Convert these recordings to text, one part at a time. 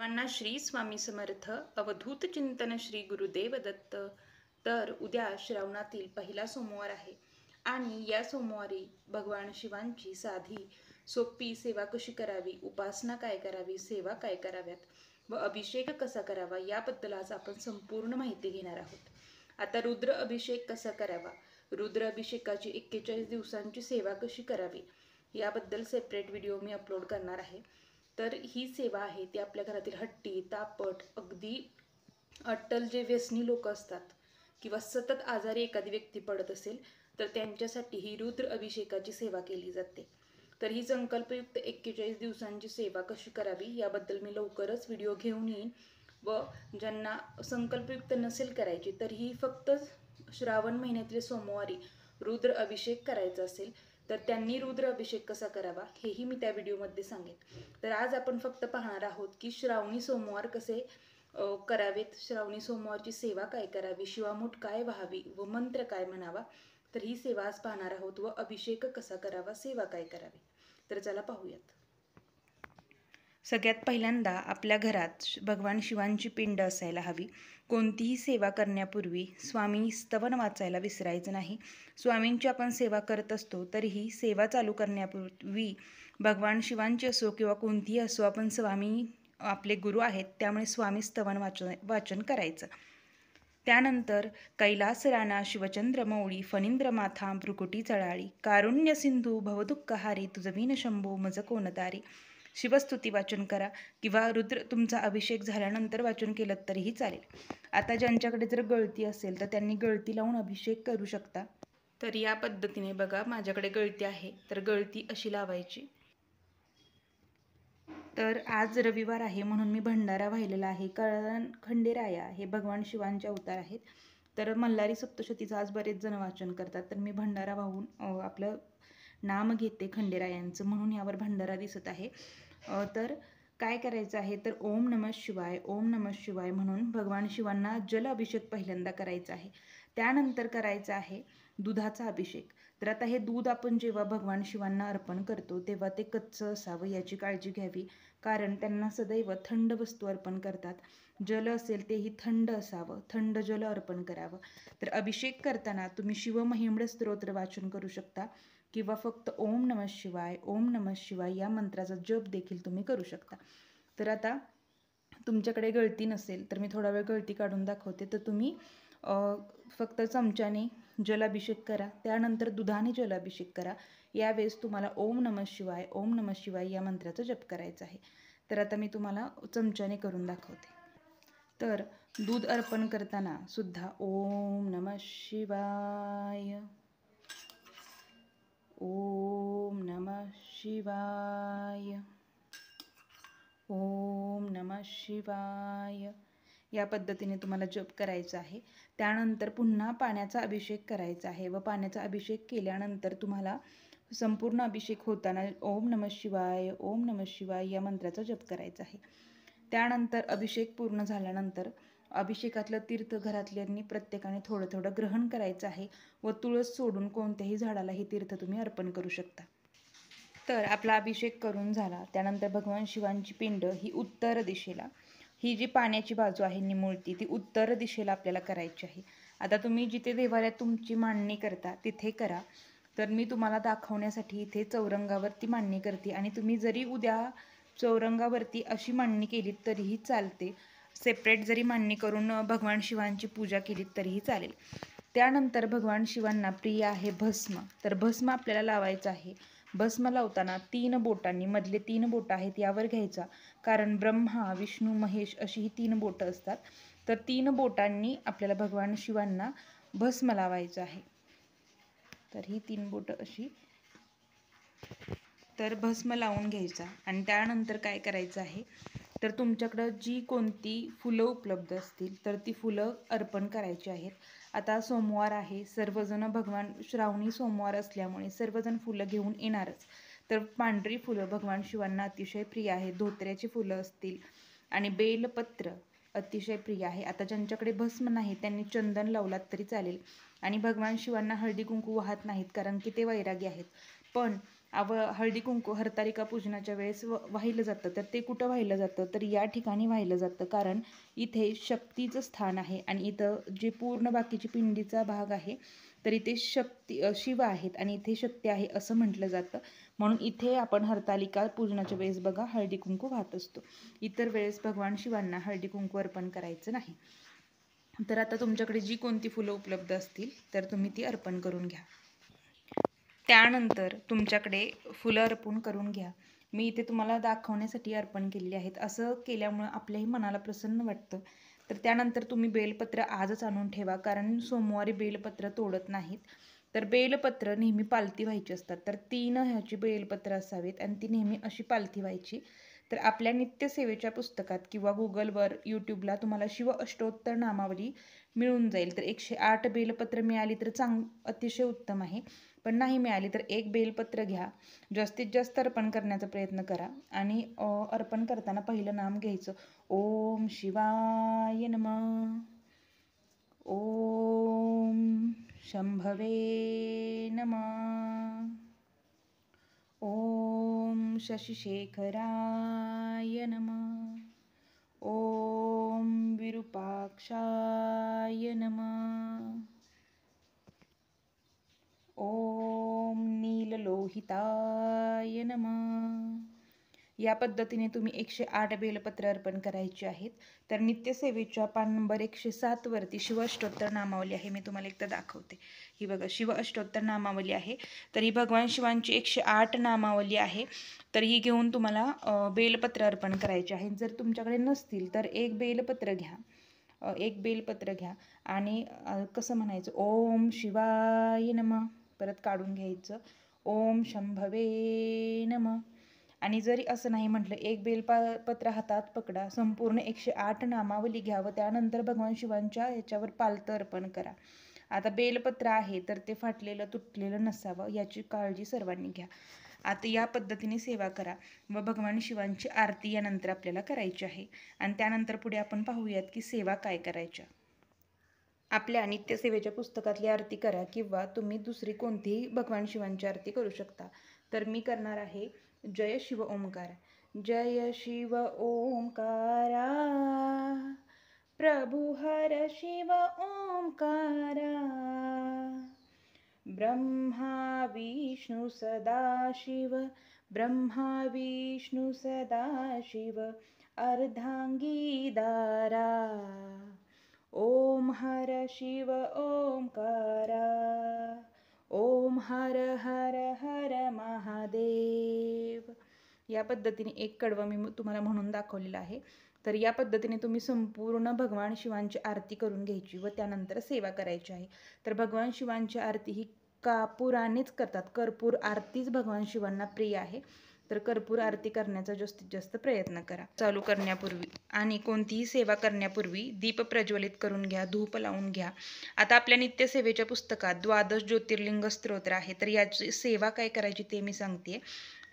सर्वांना श्री स्वामी समर्थ अवधूत चिंतन श्री गुरुदेव दत्त। तर उद्या श्रावणातील पहिला सोमवार आहे आणि या सोमवारी भगवान शिवांची साधी सोपी सेवा कशी करावी, उपासना काय करावी, सेवा काय कराव्यात व अभिषेक कसा करावा याबद्दल आज आपण संपूर्ण माहिती घेणार आहोत। आता रुद्र अभिषेक कसा करावा, रुद्र अभिषेकाची 41 दिवसांची सेवा कशी करावी याबद्दल सेपरेट व्हिडिओ मी अपलोड करणार आहे। तर ही सेवा आहे ती आपल्या घरातील हट्टी, तापट, अगदी अट्टल जे व्यसनी लोक असतात किंवा सतत आजारी एखादी व्यक्ती पडत असेल तर त्यांच्यासाठी ही रुद्र अभिषेकाची सेवा केली जाते। तर ही संकल्पयुक्त 41 दिवसांची सेवा कशी करावी याबद्दल मी लवकरच व्हिडिओ घेऊन येईन व ज्यांना संकल्पयुक्त नसेल करायची तर ही फक्त श्रावण महिन्यातील सोमवारी रुद्र अभिषेक करायचा असेल तर त्यांनी रुद्र अभिषेक कसा करावा हेही मी त्या व्हिडिओमध्ये सांगेन। तर आज आपण फक्त पाहणार आहोत की श्रावणी सोमवार कसे करावेत, श्रावणी सोमवारची सेवा काय करावी, शिवामूठ काय व्हावी व मंत्र काय म्हणावा। तर ही सेवा आज पाहणार आहोत व अभिषेक कसा करावा, सेवा काय करावी। तर चला पाहूयात। सगळ्यात पहिल्यांदा आपल्या घरात भगवान शिवांची पिंड असायला हवी। कोणतीही सेवा करण्यापूर्वी स्वामी स्तवन वाचायला विसरायचं नाही। स्वामींची आपण सेवा करत असतो तरीही सेवा चालू करण्यापूर्वी भगवान शिवांची असो किंवा कोणतीही असो आपण स्वामी आपले गुरु आहेत त्यामुळे स्वामी स्तवन वाचन करायचं। त्यानंतर कैलास राणा शिवचंद्र मौळी फणींद्र माथा भ्रुकुटी चळाळी कारुण्य सिंधू भवदुःखहारी तुझवीन शंभो मज कोणतारी शिवस्तुती वाचन करा किंवा रुद्र तुमचा अभिषेक झाल्यानंतर वाचन केलं तरीही चालेल। आता ज्यांच्याकडे जर गळती असेल तर त्यांनी गळती लावून अभिषेक करू शकता। तर या पद्धतीने बघा माझ्याकडे गळती आहे तर गळती अशी लावायची। तर आज रविवार आहे म्हणून मी भंडारा वाहिलेला आहे, कारण खंडेराया हे भगवान शिवांचे अवतार आहेत। तर मल्हारी सप्तशतीचं आज बरेच जण वाचन करतात तर मी भंडारा वाहून आपलं नाम घेते खंडेरायांचं, म्हणून यावर भंडारा दिसत आहे। तर काय करायचं आहे तर ओम नमः शिवाय, ओम नमः शिवाय म्हणून भगवान शिवांना जल अभिषेक पहिल्यांदा करायचा आहे। त्यानंतर करायचा आहे दुधाचा अभिषेक। तर आता हे दूध आपण जेव्हा भगवान शिवांना अर्पण करतो तेव्हा ते कच्चं असावं याची काळजी घ्यावी, कारण त्यांना सदैव थंड वस्तू अर्पण करतात। जल असेल तेही थंड असावं, थंड जल अर्पण करावं। तर अभिषेक करताना तुम्ही शिवमहिम्न स्तोत्र वाचन करू शकता किंवा फक्त ओम नमः शिवाय, ओम नमः शिवाय या मंत्राचा जप देखील तुम्ही करू शकता। तर आता तुमच्याकडे गळती नसेल तर मी थोडा वेळ गळती काढून दाखवते। तर तुम्ही फक्त चमच्याने जलाभिषेक करा, त्यानंतर दुधाने जलाभिषेक करा। यावेळेस तुम्हाला ओम नमः शिवाय, ओम नमः शिवाय या मंत्राचा जप करायचा आहे। तर आता मी तुम्हाला चमच्याने करून दाखवते। तर दूध अर्पण करताना सुद्धा ओम नमः शिवाय, ओम नमः शिवाय, ओम नमः शिवाय या पद्धतीने तुम्हाला जप करायचा आहे। त्यानंतर पुन्हा पाण्याचा अभिषेक करायचा आहे व पाण्याचा अभिषेक केल्यानंतर तुम्हाला संपूर्ण अभिषेक होताना ओम नमः शिवाय, ओम नमः शिवाय या मंत्राचा जप करायचा आहे। त्यानंतर अभिषेक पूर्ण झाल्यानंतर अभिषेकातलं तीर्थ घरातल्यांनी प्रत्येकाने थोडं थोडं ग्रहण करायचं आहे व तुळस सोडून कोणत्याही झाडाला हे तीर्थ तुम्ही अर्पण करू शकता। तर आपला अभिषेक करून झाला त्यानंतर भगवान शिवांची पिंड ही उत्तर दिशेला, ही जी पाण्याची बाजू आहे निमुळती ती उत्तर दिशेला आपल्याला करायची आहे। आता तुम्ही जिथे देवालयात तुमची मांडणी करता तिथे करा। तर मी तुम्हाला दाखवण्यासाठी इथे चौरंगावरती मांडणी करते आणि तुम्ही जरी उद्या चौरंगावरती अशी मांडणी केली तरीही चालते, सेपरेट जरी मांडणी करून भगवान शिवांची पूजा केली तरीही चालेल। त्यानंतर भगवान शिवांना प्रिय आहे भस्म, तर भस्म आपल्याला लावायचं आहे। भस्म लावताना 3 बोटांनी, मधले 3 बोटं आहेत यावर घ्यायचा, कारण ब्रह्मा विष्णू महेश अशी ही 3 बोटं असतात। तर 3 बोटांनी आपल्याला भगवान शिवांना भस्म लावायचं आहे। तर ही 3 बोटं अशी तर भस्म लावून घ्यायचा आणि त्यानंतर काय करायचं आहे तर तुमच्याकडं जी कोणती फुलं उपलब्ध असतील तर ती फुलं अर्पण करायची आहेत। आता सोमवार आहे, सर्वजण भगवान श्रावणी सोमवार असल्यामुळे सर्वजण फुलं घेऊन येणारच। तर पांढरी फुलं भगवान शिवांना अतिशय प्रिय आहे, धोत्र्याची फुलं असतील आणि बेलपत्र अतिशय प्रिय आहे। आता ज्यांच्याकडे भस्म नाही त्यांनी चंदन लावलात तरी चालेल आणि भगवान शिवांना हळदी कुंकू वाहत नाहीत कारण की ते वैरागी आहेत, पण हळदी कुंकू हरतालिका पूजनाच्या वेळेस वाहिलं जातं, तर ते कुठं वाहिलं जातं, तर या ठिकाणी वाहिलं जातं. कारण इथे शक्तीचं स्थान आहे आणि इथं जे पूर्ण बाकीची पिंडीचा भाग आहे, तर इथे शिव आहेत आणि इथे शक्ती आहे असं म्हटलं जातं. म्हणून इथे आपण हरतालिका पूजनाच्या वेळेस बघा हळदी कुंकू वाहत असतो. इतर वेळेस भगवान शिवांना हळदी कुंकू अर्पण करायचं नाही. तर आता तुमच्याकडे जी कोणती फुलं उपलब्ध असतील तर तुम्ही ती अर्पण करून घ्या. त्यानंतर तुमच्याकडे फुलं अर्पण करून घ्या. मी इथे तुम्हाला दाखवण्यासाठी अर्पण केलेली आहेत. असं केल्यामुळं आपल्याही मनाला प्रसन्न वाटतं. तर त्यानंतर तुम्ही बेलपत्र आजच आणून ठेवा, कारण सोमवारी बेलपत्र तोडत नाहीत. तर बेलपत्र नेहमी पालथी व्हायची असतात. तर 3 ह्याची बेलपत्र असावीत आणि ती नेहमी अशी पालथी व्हायची. तर आपल्या नित्यसेवेच्या पुस्तकात किंवा गुगलवर, यूट्यूबला तुम्हाला शिव अष्टोत्तर नामावली मिळून जाईल. तर 108 बेलपत्र मिळाली तर अतिशय उत्तम आहे. पण नाही मिळाली तर एक बेलपत्र घ्या. जास्तीत जास्त अर्पण करण्याचा प्रयत्न करा आणि अर्पण करताना पहिलं नाम घ्यायचं, ओम शिवाय नमः, ओम शंभवे नमः, ओम शशिशेखराय नमः, ओम विरूपाक्षाय नमः, ओम नीललोहिताय नमः. या पद्धतीने तुम्ही 108 बेलपत्र अर्पण करायची आहेत. तर नित्यसेवेच्या पान नंबर 107 वरती शिव अष्टोत्तर नामावली आहे. मी तुम्हाला एकदा दाखवते. ही बघा शिव अष्टोत्तर नामावली आहे. तर ही भगवान शिवांची 108 नामावली आहे. तर ही घेऊन तुम्हाला बेलपत्र अर्पण करायचे आहे. जर तुमच्याकडे नसतील तर एक बेलपत्र घ्या. एक बेलपत्र घ्या आणि कसं म्हणायचं, ओम शिवाय नमः, परत काढून घ्यायचं, ओम शंभवे नमः. आणि जरी असं नाही म्हटलं, एक बेलपत्र हातात पकडा, संपूर्ण 108 नामावली घ्या व त्यानंतर भगवान शिवांच्या ह्याच्यावर पालतं अर्पण करा. आता बेलपत्र आहे तर ते फाटलेलं तुटलेलं नसावं याची काळजी सर्वांनी घ्या. आता या पद्धतीने सेवा करा व भगवान शिवांची आरती यानंतर आपल्याला करायची आहे. आणि त्यानंतर पुढे आपण पाहूयात की सेवा काय करायच्या. आपल्या नित्यसेवेच्या पुस्तकातली आरती करा किंवा तुम्ही दुसरी कोणतीही भगवान शिवांची आरती करू शकता. तर मी करणार आहे जय शिव ओंकार. जय शिव ओंकारा, प्रभु हर शिव ओंकारा, ब्रह्मा विष्णु सदाशिव, ब्रह्मा विष्णु सदाशिव, अर्धांगी दारा, ओम हर शिव ओंकारा, ओम हर हर हर महादेव. या पद्धतीने एक कडवं मी तुम्हाला म्हणून दाखवलेलं आहे. तर या पद्धतीने तुम्ही संपूर्ण भगवान शिवांची आरती करून घ्यायची व त्यानंतर सेवा करायची आहे. तर भगवान शिवांची आरती ही कापुरानेच करतात. कर्पूर आरतीच भगवान शिवांना प्रिय आहे. तर कर्पूर आरती करण्याचा जास्तीत जास्त प्रयत्न करा. चालू करण्यापूर्वी आणि कोणतीही सेवा करण्यापूर्वी दीप प्रज्वलित करून घ्या, धूप लावून घ्या. आता आपल्या नित्यसेवेच्या पुस्तकात 12 ज्योतिर्लिंग स्तोत्र आहे. तर याची सेवा काय करायची ते मी सांगते.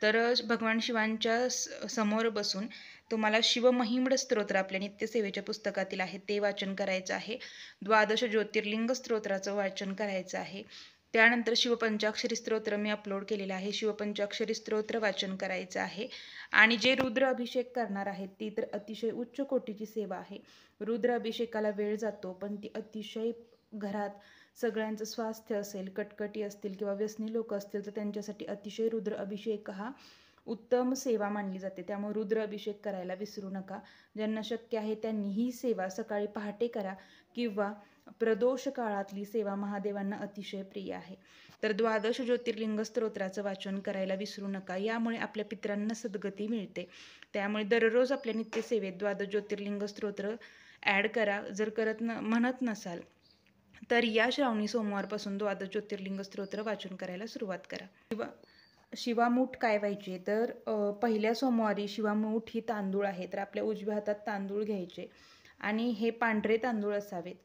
तर भगवान शिवांच्या समोर बसून तुम्हाला शिवमहिम्न स्तोत्र आपल्या नित्यसेवेच्या पुस्तकातील आहे ते वाचन करायचं आहे. 12 ज्योतिर्लिंग स्तोत्राचं वाचन करायचं आहे. त्यानंतर शिवपंचाक्षरी स्तोत्र मी अपलोड केलेलं आहे. शिवपंचाक्षरी स्तोत्र वाचन करायचं आहे. आणि जे रुद्र अभिषेक करणार आहेत ती तर अतिशय उच्च कोटीची सेवा आहे. रुद्र अभिषेकाला वेळ जातो, पण ती अतिशय घरात सगळ्यांचं स्वास्थ्य असेल, कटकटी असतील किंवा व्यसनी लोक असतील तर त्यांच्यासाठी अतिशय रुद्र अभिषेक हा उत्तम सेवा मानली जाते. त्यामुळे रुद्र अभिषेक करायला विसरू नका. ज्यांना शक्य आहे त्यांनी ही सेवा सकाळी पहाटे करा किंवा प्रदोष काळातली सेवा महादेवांना अतिशय प्रिय आहे. तर 12 ज्योतिर्लिंग स्तोत्राचं वाचन करायला विसरू नका. यामुळे आपल्या पितरांना सद्गती मिळते. त्यामुळे दररोज आपल्या नित्यसेवेत 12 ज्योतिर्लिंग स्तोत्र ॲड करा. जर म्हणत नसाल तर या श्रावणी सोमवारपासून 12 ज्योतिर्लिंग स्तोत्र वाचन करायला सुरुवात करा. शिवामूठ काय व्हायचे तर पहिल्या सोमवारी शिवामूठ ही तांदूळ आहे. तर आपल्या उजव्या हातात तांदूळ घ्यायचे आणि हे पांढरे तांदूळ असावेत.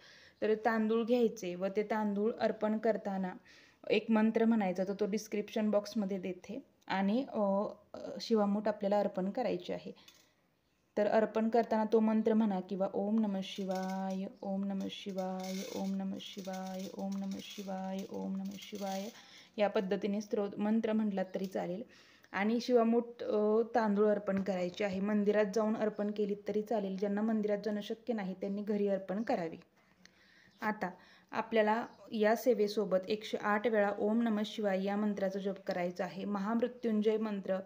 तर तांदूळ घ्यायचे व ते तांदूळ अर्पण करताना एक मंत्र म्हणायचा, तर तो डिस्क्रिप्शन बॉक्समध्ये देते. आणि शिवामूठ आपल्याला अर्पण करायचे आहे. तर अर्पण करताना तो मंत्र म्हणा किंवा ओम नमः शिवाय, ओम नमः शिवाय, ओम नमः शिवाय, ओम नमः शिवाय, ओम नमः शिवाय या पद्धतीने स्तोत्र मंत्र म्हटलात तरी चालेल. आणि शिवामूठ तांदूळ अर्पण करायचे आहे. मंदिरात जाऊन अर्पण केलीत तरी चालेल. ज्यांना मंदिरात जाणं शक्य नाही त्यांनी घरी अर्पण करावी. आता आपल्याला या सेवेसोबत 108 वेळा ओम नमः शिवाय या मंत्राचा जप करायचा आहे. महामृत्युंजय मंत्र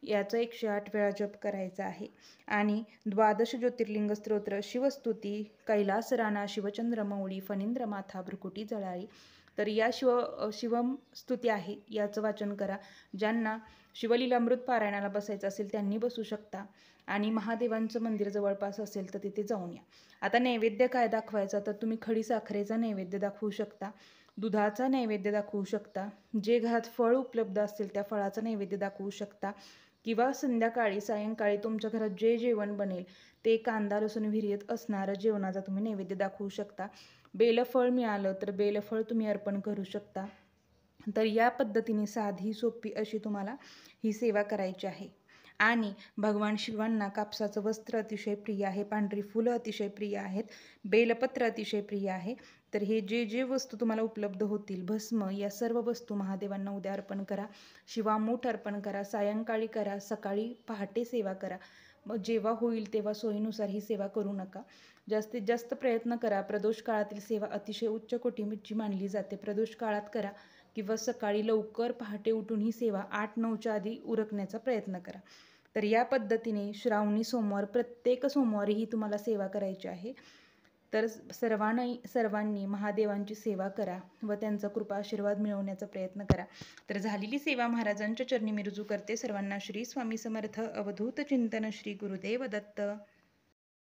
याचा 108 वेळा जप करायचा आहे. आणि 12 ज्योतिर्लिंग स्तोत्र, शिवस्तुती, कैलास राणा, शिवचंद्रमौळी, फणींद्र माथा, भ्रुकुटी जळाळी. तर या शिवम स्तुती आहे याचं वाचन करा. ज्यांना शिवलीलामृत पारायणाला बसायचं असेल त्यांनी बसू शकता. आणि महादेवांचं मंदिर जवळपास असेल तर तिथे जाऊन या. आता नैवेद्य काय दाखवायचा, तर तुम्ही खडी साखरेचा नैवेद्य दाखवू शकता, दुधाचा नैवेद्य दाखवू शकता, जे घरात फळ उपलब्ध असतील त्या फळाचा नैवेद्य दाखवू शकता, किंवा संध्याकाळी सायंकाळी तुमच्या घरात जे जेवण बनेल ते कांदा लसूण विरहित असणारं जेवणाचा तुम्ही नैवेद्य दाखवू शकता. बेलफळ मिळालं तर बेलफळ तुम्ही अर्पण करू शकता. तर या पद्धतीने साधी सोपी अशी तुम्हाला ही सेवा करायची आहे. आणि भगवान शिवांना कापसाचं वस्त्र अतिशय प्रिय आहे, पांढरी फुलं अतिशय प्रिय आहेत, बेलपत्र अतिशय प्रिय आहे. तर हे जे जे वस्तू तुम्हाला उपलब्ध होतील, भस्म, या सर्व वस्तू महादेवांना उद्या अर्पण करा. शिवामूठ अर्पण करा, सायंकाळी करा, सकाळी पहाटे सेवा करा. मग जेव्हा होईल तेव्हा सोयीनुसार ही सेवा करू नका. जास्तीत जास्त प्रयत्न करा. प्रदोष काळातील सेवा अतिशय उच्च कोटीची मानली जाते. प्रदोष काळात करा किंवा सकाळी लवकर पहाटे उठून ही सेवा 8-9च्या आधी उरकण्याचा प्रयत्न करा. तर या पद्धतीने श्रावणी सोमवार प्रत्येक सोमवारी ही तुम्हाला सेवा करायची आहे. तर सर्वांनी महादेवांची सेवा करा व त्यांचा कृपा आशीर्वाद मिळवण्याचा प्रयत्न करा. तर झालेली सेवा महाराजांच्या चरणी मी रुजू करते. सर्वांना श्री स्वामी समर्थ. अवधूत चिंतन. श्री गुरुदेव दत्त.